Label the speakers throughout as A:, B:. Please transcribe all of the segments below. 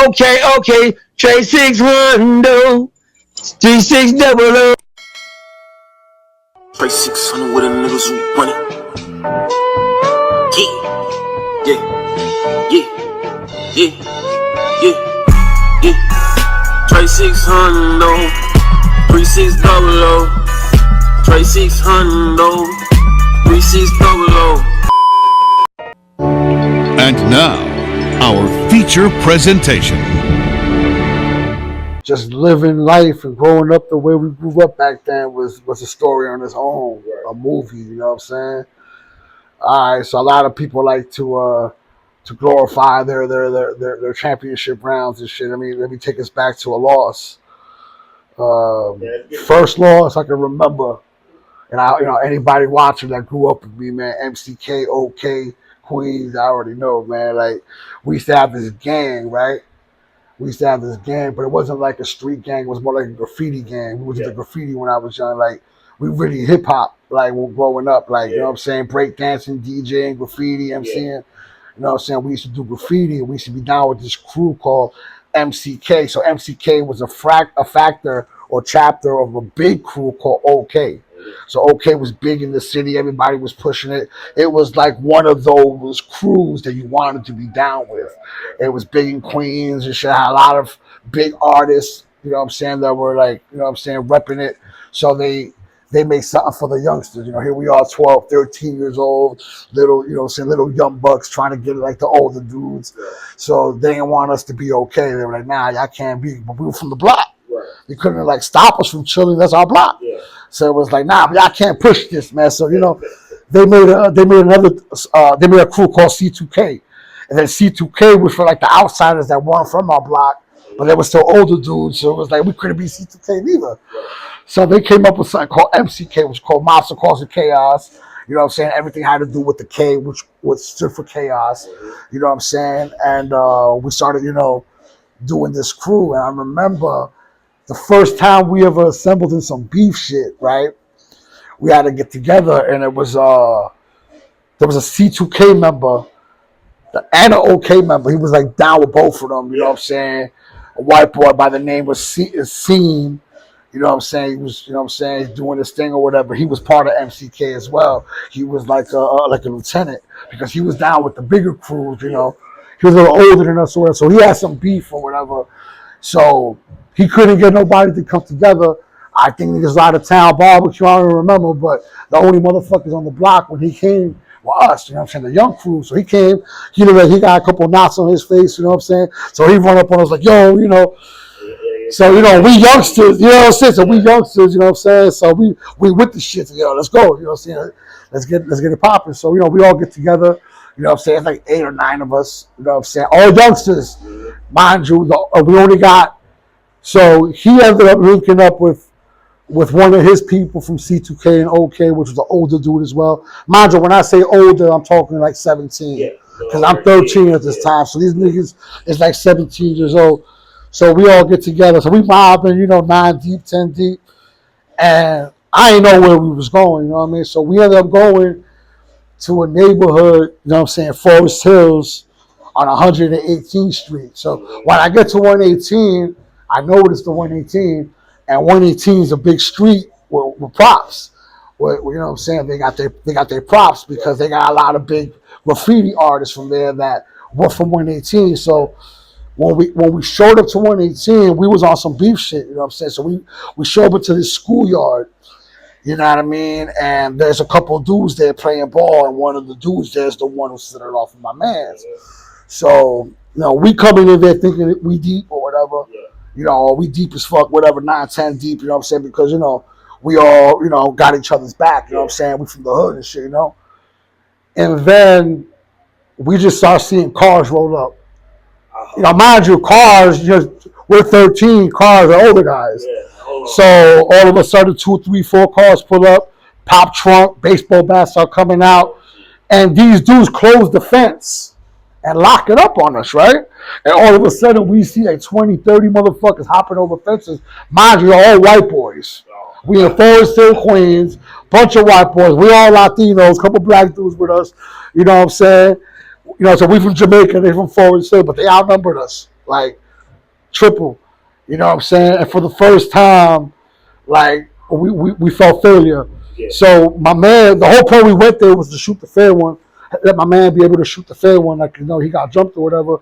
A: Okay. Trey 610, 3600.
B: Trey 600 with a niggas who run it. Yeah. Trey 600, 3600. Trey 600, 3600.
C: And now, our feature presentation.
D: Just living life and growing up the way we grew up back then was a story on its own, a movie, you know what I'm saying? All right, so a lot of people like to glorify their championship rounds and shit. I mean, let me take us back to a loss. First loss I can remember, and anybody watching that grew up with me, man, MCK, OK, Queens, I already know, man. Like, we used to have this gang, right? We used to have this gang, but it wasn't like a street gang. It was more like a graffiti gang. We was into graffiti when I was young. Like, we really hip-hop, like, when growing up. Like, you know what I'm saying? Break dancing, DJing, graffiti, MCing. You know what I'm saying? We used to do graffiti. We used to be down with this crew called MCK. So MCK was a factor or chapter of a big crew called OK. So OK was big in the city. Everybody was pushing it. It was like one of those crews that you wanted to be down with. It was big in Queens and shit. Had a lot of big artists, you know what I'm saying, that were like, you know what I'm saying, repping it. So they made something for the youngsters. You know, here we are, 12, 13 years old, little, you know what I'm saying, little young bucks trying to get like the older dudes. So they didn't want us to be OK. They were like, nah, y'all can't be. But we were from the block. They couldn't like stop us from chilling. That's our block. So it was like, nah, but y'all can't push this, man. So, you know, they made a crew called C2K. And then C2K was for like the outsiders that weren't from our block, but they were still older dudes. So it was like, we couldn't be C2K neither. So they came up with something called MCK, which was called Monster Cause Chaos. You know what I'm saying? Everything had to do with the K, which stood for chaos. You know what I'm saying? And we started, you know, doing this crew. And I remember the first time we ever assembled in some beef shit, right? We had to get together, and it was there was a C2K member and an OK member. He was like down with both of them, you know what I'm saying? A white boy by the name of Scene, you know what I'm saying? He was, you know what I'm saying, doing this thing or whatever. He was part of MCK as well. He was like a lieutenant because he was down with the bigger crews, you know. He was a little older than us, or whatever, so he had some beef or whatever. So he couldn't get nobody to come together. I think niggas out of town barbecue, I don't remember, but the only motherfuckers on the block when he came were us, you know what I'm saying, the young crew. So he came, he got a couple knots on his face, you know what I'm saying? So he run up on us like, yo, you know. So, you know, we youngsters, you know what I'm saying? So we youngsters, you know what I'm saying? So we with the shit, yo, let's go, you know what I'm saying? Let's get it popping. So, you know, we all get together, you know what I'm saying? It's like 8 or 9 of us, you know what I'm saying? All youngsters, mind you, we only got. So he ended up linking up with one of his people from C2K and OK, which was an older dude as well. Mind you, when I say older, I'm talking like 17. Because I'm 13 at this time. So these niggas is like 17 years old. So we all get together. So we mobbing, you know, 9 deep, 10 deep. And I didn't know where we was going, you know what I mean? So we ended up going to a neighborhood, you know what I'm saying, Forest Hills on 118th Street. So when I get to 118, I noticed the 118, and 118 is a big street with props. You know what I'm saying? They got their props because they got a lot of big graffiti artists from there that were from 118. So when we showed up to 118, we was on some beef shit. You know what I'm saying? So we showed up to this schoolyard. You know what I mean? And there's a couple of dudes there playing ball, and one of the dudes there is the one who set it off of my man's. So you know, we coming in there thinking that we deep or whatever. You know, we deep as fuck, whatever, 9, 10 deep, you know what I'm saying? Because, you know, we all, you know, got each other's back, you know what I'm saying? We from the hood and shit, you know? And then we just start seeing cars roll up. You know, mind you, we're 13, cars are older guys. So all of a sudden, 2, 3, 4 cars pull up, pop trunk, baseball bats start coming out, and these dudes close the fence and lock it up on us, right? And all of a sudden, we see like 20, 30 motherfuckers hopping over fences. Mind you, all white boys. We in Forest Hill, Queens, bunch of white boys. We all Latinos, couple black dudes with us. You know what I'm saying? You know, so we from Jamaica, they from Forest Hill, but they outnumbered us like triple. You know what I'm saying? And for the first time, like we felt failure. Yeah. So my man, the whole point we went there was to shoot the fair one. Let my man be able to shoot the fair one, like he got jumped or whatever.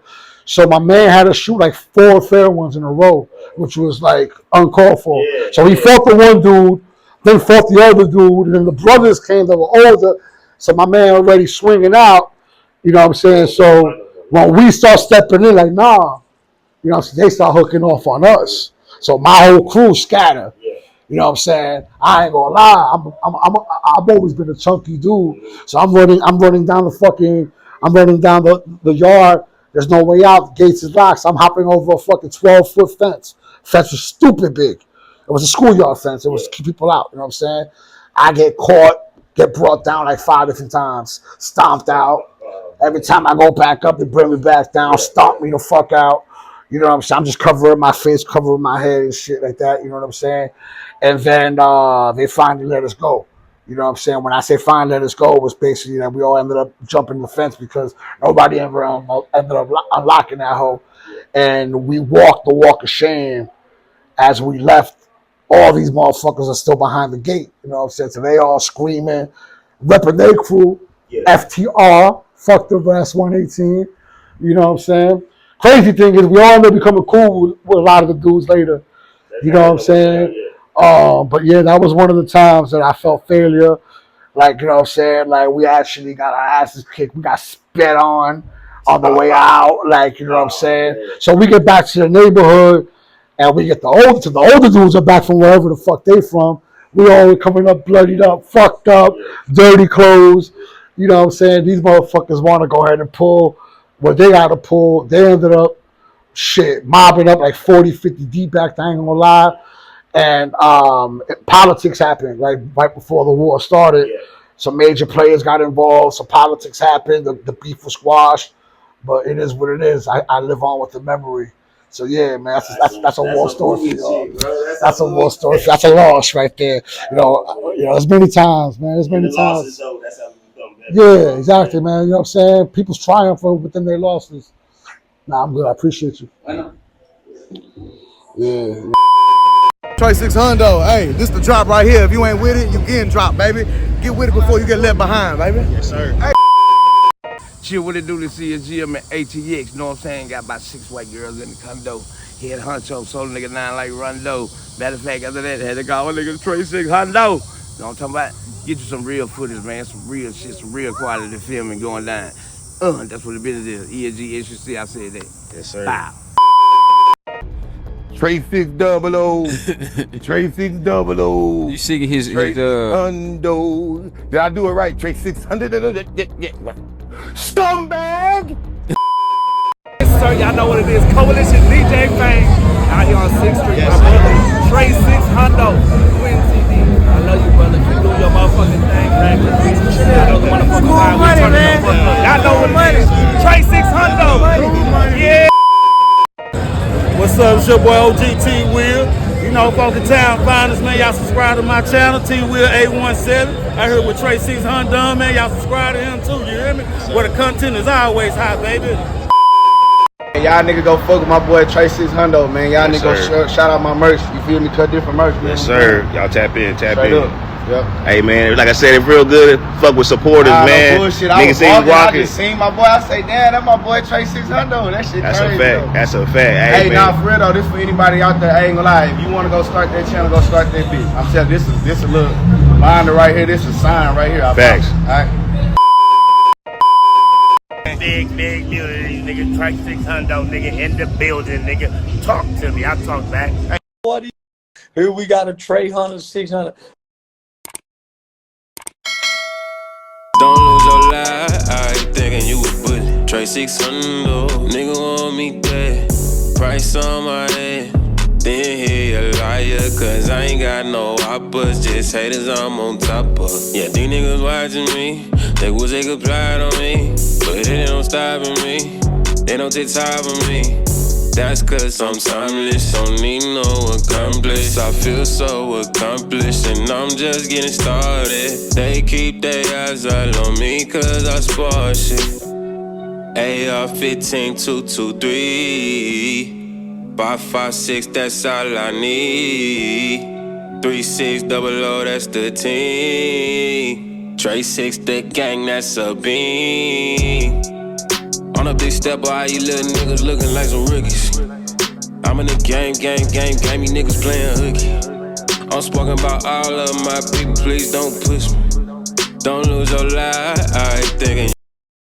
D: So my man had to shoot like 4 fair ones in a row, which was like uncalled for. Yeah, so he fought the one dude, then fought the other dude, and then the brothers came that were older. So my man already swinging out, you know what I'm saying? So when we start stepping in, like, nah, you know, they start hooking off on us. So my whole crew scattered. You know what I'm saying? I ain't gonna lie. I've always been a chunky dude. So I'm running down the yard. There's no way out. The gates is locked. So I'm hopping over a fucking 12-foot fence. Fence was stupid big. It was a schoolyard fence. It was to keep people out. You know what I'm saying? I get caught, get brought down like 5 different times, stomped out. Every time I go back up, they bring me back down, stomp me the fuck out. You know what I'm saying? I'm just covering my face, covering my head and shit like that. You know what I'm saying? And then they finally let us go. You know what I'm saying? When I say finally let us go, it was basically that we all ended up jumping the fence because nobody ever ended up unlocking that hole. And we walked the walk of shame as we left. All these motherfuckers are still behind the gate. You know what I'm saying? So they all screaming, repping their crew, FTR, fuck the rest 118. You know what I'm saying? Crazy thing is we all ended up becoming cool with a lot of the dudes later. You know what I'm saying? But yeah, that was one of the times that I felt failure. Like, you know what I'm saying? Like, we actually got our asses kicked. We got spit on the way out. Like, you know what I'm saying? So we get back to the neighborhood and we get the older dudes are back from wherever the fuck they from. We all coming up bloodied up, fucked up, dirty clothes. You know what I'm saying? These motherfuckers want to go ahead and pull what they got to pull. They ended up, mobbing up like 40, 50 deep back, I ain't gonna lie. And politics happened right before the war started. Yeah. Some major players got involved. Some politics happened. The beef was squashed. But it is what it is. I live on with the memory. So yeah, man, that's a war story for y'all. That's a war story. That's a loss right there. You know, there's many times, man. There's many times. That's how yeah, exactly, man. You know what I'm saying? People's triumphing within their losses. Nah, I'm good. I appreciate you. I know. Yeah.
E: Trey 600, hey, this the drop right here. If you ain't with it, you getting dropped, baby. Get with it before you get left behind, baby.
F: Yes, sir.
E: Hey.
G: Chill with it, do this RGM and ATX, you know what I'm saying? Got about 6 white girls in the condo. Head honcho, sold a nigga 9 like Rondo. Matter of fact, after that, had to call a nigga Trey 600. You know what I'm talking about? Get you some real footage, man. Some real shit, some real quality filming going down. That's what the business is. ESG, HC, I said that.
F: Yes, sir.
G: Bow.
H: Trey 600. Trey 600.
F: You see his
H: Hundo. Did I do it right? Trey 600. Scumbag.
I: Sir, y'all know what it is. Coalition DJ Fame out here on 6th Street. Yes, my brother Trey 600. Quinn TV. I love you, brother. You do your motherfucking thing, man. I know the motherfucking line. We turning your motherfucker. Y'all know what it is. Trey 600. Yeah. What's up? It's your boy OG T Will. You know, folk in town, find us, man. Y'all subscribe to my channel, T Will 817. I heard with Trey 600, man. Y'all subscribe to him too. You hear me? Where the content is always hot, baby.
E: Y'all nigga go fuck with my boy Trey 600, man. Y'all nigga go shout out my merch. You feel me? Cut different merch, man.
F: Yes, sir. Y'all tap in.
E: Straight up. Yep.
F: Hey, man, like I said, it's real good. Fuck with supporters, man.
E: No bullshit.
F: Niggas say you rockin'.
E: I just seen my boy. I say, damn, that's my boy Trey 600. That shit
F: That's
E: crazy,
F: a fact.
E: though.
F: That's a fact.
E: Hey, nah, for real though, this for anybody out there. I ain't gonna lie. If you wanna go start that channel, go start that bitch. I'm telling you, this a little binder right here. This is a sign right here.
F: Facts.
E: Alright.
I: Big music, nigga. Trey 600, nigga, in the building, nigga. Talk to me. I talk back. Hey.
J: What? Here we got a Trey 600.
B: Don't lose your life, I ain't thinking you would put it. Trey 600, nigga want me dead. Price on my head. Then he a liar, cause I ain't got no hoppers. Just haters I'm on top of. Yeah, these niggas watching me. They wish they could plot on me, but they don't stopping me. They don't take time from me. That's cause I'm timeless, don't need no accomplice. I feel so accomplished and I'm just getting started. They keep their eyes all on me cause I spar shit. AR-15 223. 556, that's all I need. 3600, that's the team. Trey 6, the gang, that's a beam. On a big step, all you little niggas looking like some rookies. I'm in the game, you niggas playing hooky. I'm spoken about all of my people, please don't push me. Don't lose your life, thinking